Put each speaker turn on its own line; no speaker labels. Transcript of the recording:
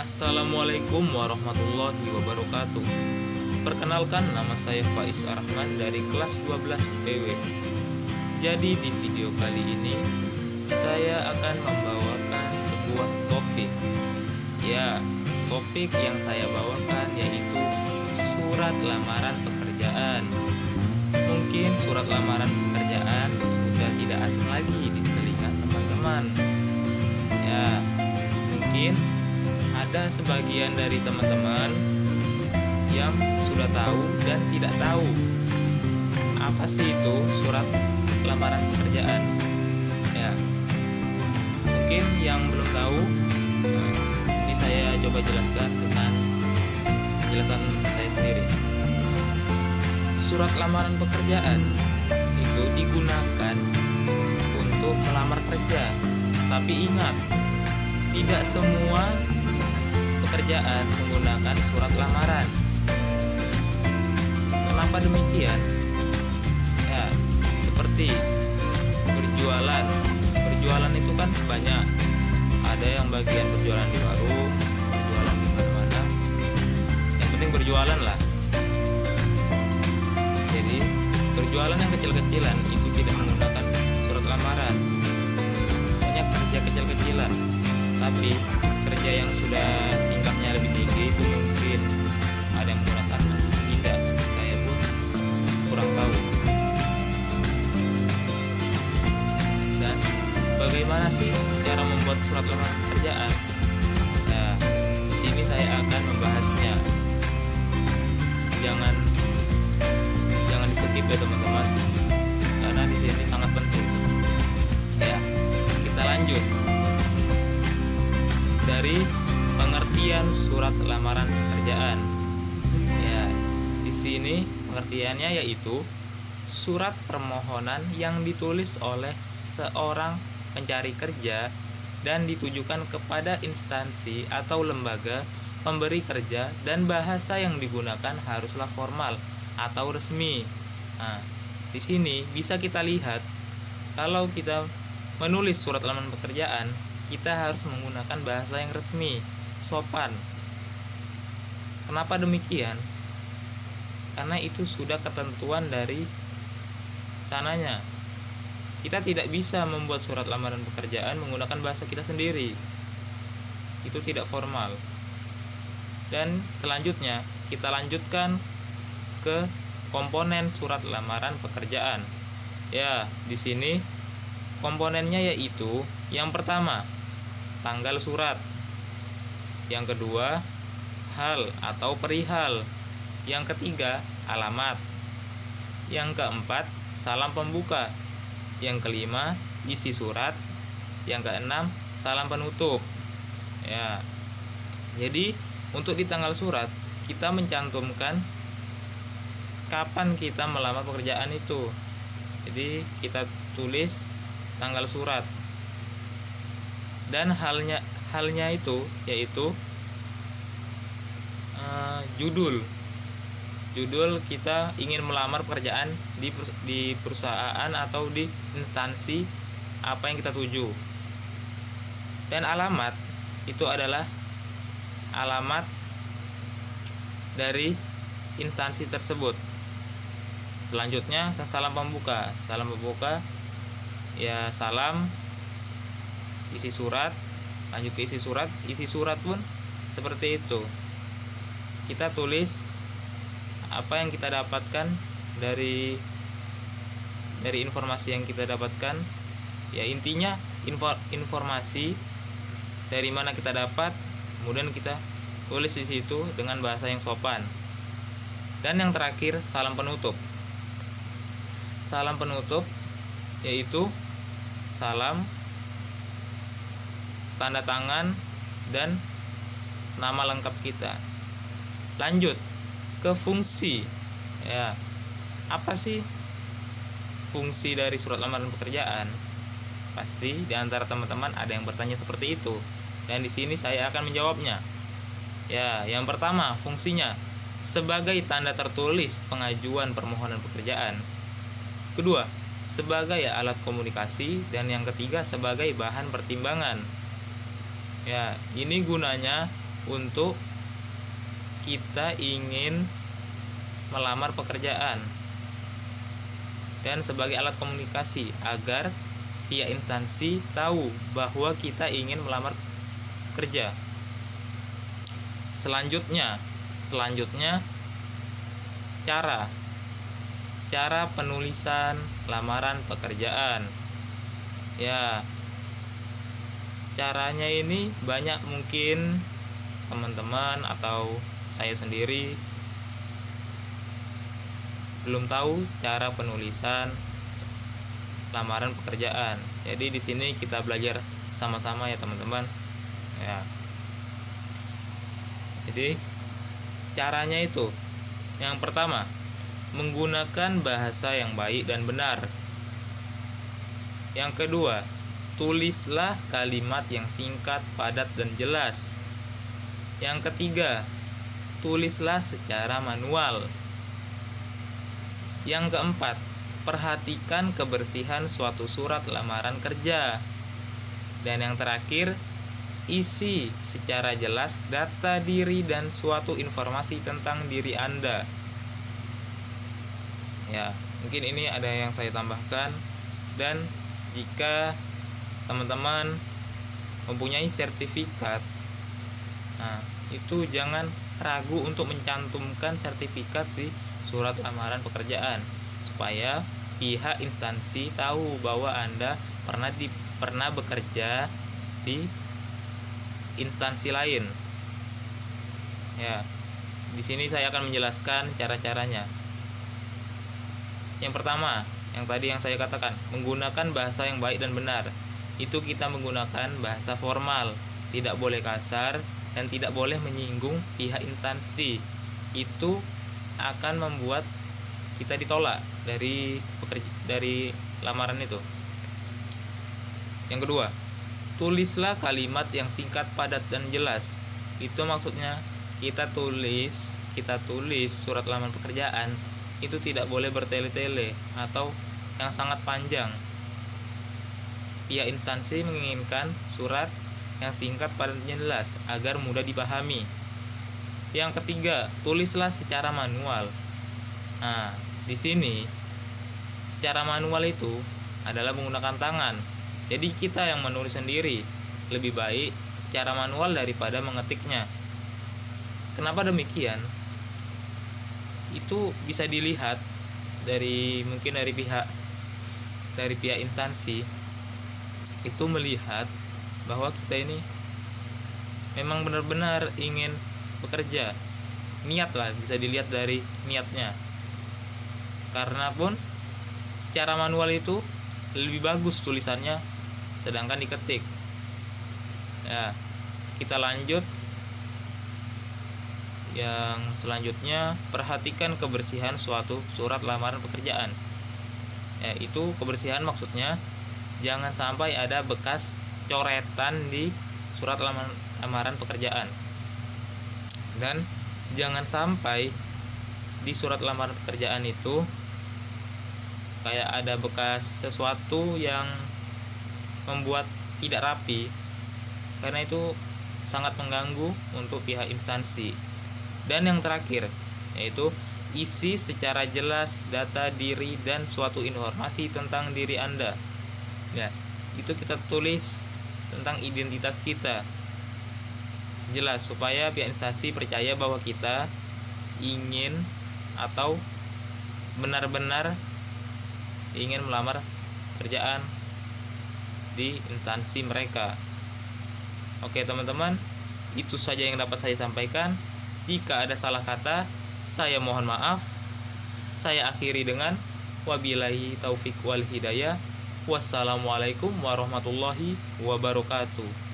Assalamualaikum warahmatullahi wabarakatuh. Perkenalkan, nama saya Faiz Arahman dari kelas 12 UPW. Jadi di video kali ini saya akan membawakan sebuah topik. Ya, topik yang saya bawakan yaitu surat lamaran pekerjaan. Mungkin surat lamaran pekerjaan sudah tidak asing lagi di telinga teman-teman. Ya, mungkin ada sebagian dari teman-teman yang sudah tahu dan tidak tahu apa sih itu surat lamaran pekerjaan. Ya, mungkin yang belum tahu, ini saya coba jelaskan dengan penjelasan saya sendiri. Surat lamaran pekerjaan itu digunakan untuk melamar kerja, tapi ingat, tidak semua pekerjaan menggunakan surat lamaran. Kenapa demikian? Ya, seperti berjualan. Berjualan itu kan banyak. Ada yang bagian berjualan di warung, berjualan di mana-mana. Yang penting berjualan lah. Jadi, berjualan yang kecil-kecilan itu tidak menggunakan surat lamaran. Banyak kerja kecil-kecilan. Tapi kerja yang sudah tingkatnya lebih tinggi itu mungkin ada yang menggunakan, tidak, saya pun kurang tahu. Dan bagaimana sih cara membuat surat lamaran pekerjaan? Nah, di sini saya akan membahasnya. Jangan di skip ya teman-teman, karena di sini sangat penting. Ya, kita lanjut. Dari pengertian surat lamaran pekerjaan. Ya, di sini pengertiannya yaitu surat permohonan yang ditulis oleh seorang pencari kerja dan ditujukan kepada instansi atau lembaga pemberi kerja, dan bahasa yang digunakan haruslah formal atau resmi. Nah, di sini bisa kita lihat kalau kita menulis surat lamaran pekerjaan, kita harus menggunakan bahasa yang resmi, sopan. Kenapa demikian? Karena itu sudah ketentuan dari sananya. Kita tidak bisa membuat surat lamaran pekerjaan menggunakan bahasa kita sendiri. Itu tidak formal. Dan selanjutnya kita lanjutkan ke komponen surat lamaran pekerjaan. Ya, di sini komponennya yaitu yang pertama, tanggal surat. Yang kedua, hal atau perihal. Yang ketiga, alamat. Yang keempat, salam pembuka. Yang kelima, isi surat. Yang keenam, salam penutup. Ya. Jadi, untuk di tanggal surat kita mencantumkan kapan kita melamar pekerjaan itu. Jadi, kita tulis tanggal surat. Dan halnya itu yaitu judul kita ingin melamar pekerjaan di perusahaan atau di instansi apa yang kita tuju. Dan alamat itu adalah alamat dari instansi tersebut. Selanjutnya salam pembuka. Salam pembuka ya, salam, isi surat, lanjut ke isi surat. Isi surat pun seperti itu. Kita tulis apa yang kita dapatkan dari informasi yang kita dapatkan. Ya, intinya informasi dari mana kita dapat, kemudian kita tulis di situ dengan bahasa yang sopan. Dan yang terakhir, salam penutup. Salam penutup yaitu salam, tanda tangan, dan nama lengkap kita. Lanjut ke fungsi. Ya, apa sih fungsi dari surat lamaran pekerjaan? Pasti di antara teman-teman ada yang bertanya seperti itu, dan di sini saya akan menjawabnya. Ya, yang pertama, fungsinya sebagai tanda tertulis pengajuan permohonan pekerjaan. Kedua, sebagai alat komunikasi, dan yang ketiga sebagai bahan pertimbangan. Ya, ini gunanya untuk kita ingin melamar pekerjaan dan sebagai alat komunikasi agar pihak instansi tahu bahwa kita ingin melamar kerja. Selanjutnya cara penulisan lamaran pekerjaan. Ya, caranya ini banyak, mungkin teman-teman atau saya sendiri belum tahu cara penulisan lamaran pekerjaan. Jadi di sini kita belajar sama-sama ya teman-teman. Ya. Jadi caranya itu, yang pertama, menggunakan bahasa yang baik dan benar. Yang kedua, tulislah kalimat yang singkat, padat, dan jelas. Yang ketiga, tulislah secara manual. Yang keempat, perhatikan kebersihan suatu surat lamaran kerja. Dan yang terakhir, isi secara jelas data diri dan suatu informasi tentang diri Anda. Ya, mungkin ini ada yang saya tambahkan. Dan jika teman-teman mempunyai sertifikat, nah, itu jangan ragu untuk mencantumkan sertifikat di surat lamaran pekerjaan supaya pihak instansi tahu bahwa Anda pernah bekerja di instansi lain. Ya, di sini saya akan menjelaskan cara-caranya. Yang pertama, yang tadi yang saya katakan, menggunakan bahasa yang baik dan benar. Itu kita menggunakan bahasa formal, tidak boleh kasar dan tidak boleh menyinggung pihak instansi. Itu akan membuat kita ditolak dari lamaran itu. Yang kedua, tulislah kalimat yang singkat, padat, dan jelas. Itu maksudnya kita tulis surat lamaran pekerjaan itu tidak boleh bertele-tele atau yang sangat panjang. Pihak instansi menginginkan surat yang singkat, padat, dan jelas agar mudah dipahami. Yang ketiga, tulislah secara manual. Nah, di sini secara manual itu adalah menggunakan tangan. Jadi kita yang menulis sendiri lebih baik secara manual daripada mengetiknya. Kenapa demikian? Itu bisa dilihat dari pihak instansi itu melihat bahwa kita ini memang benar-benar ingin bekerja. Niat lah, bisa dilihat dari niatnya. Karena pun secara manual itu lebih bagus tulisannya sedangkan diketik. Ya, kita lanjut. Yang selanjutnya, perhatikan kebersihan suatu surat lamaran pekerjaan. Ya, itu kebersihan maksudnya jangan sampai ada bekas coretan di surat lamaran pekerjaan. Dan jangan sampai di surat lamaran pekerjaan itu kayak ada bekas sesuatu yang membuat tidak rapi, karena itu sangat mengganggu untuk pihak instansi. Dan yang terakhir, yaitu isi secara jelas data diri dan suatu informasi tentang diri Anda. Ya, itu kita tulis tentang identitas kita jelas supaya pihak instansi percaya bahwa kita ingin atau benar-benar ingin melamar kerjaan di instansi mereka. Oke teman-teman, itu saja yang dapat saya sampaikan. Jika ada salah kata, saya mohon maaf. Saya akhiri dengan wabillahi taufik wal hidayah. Wassalamualaikum warahmatullahi wabarakatuh.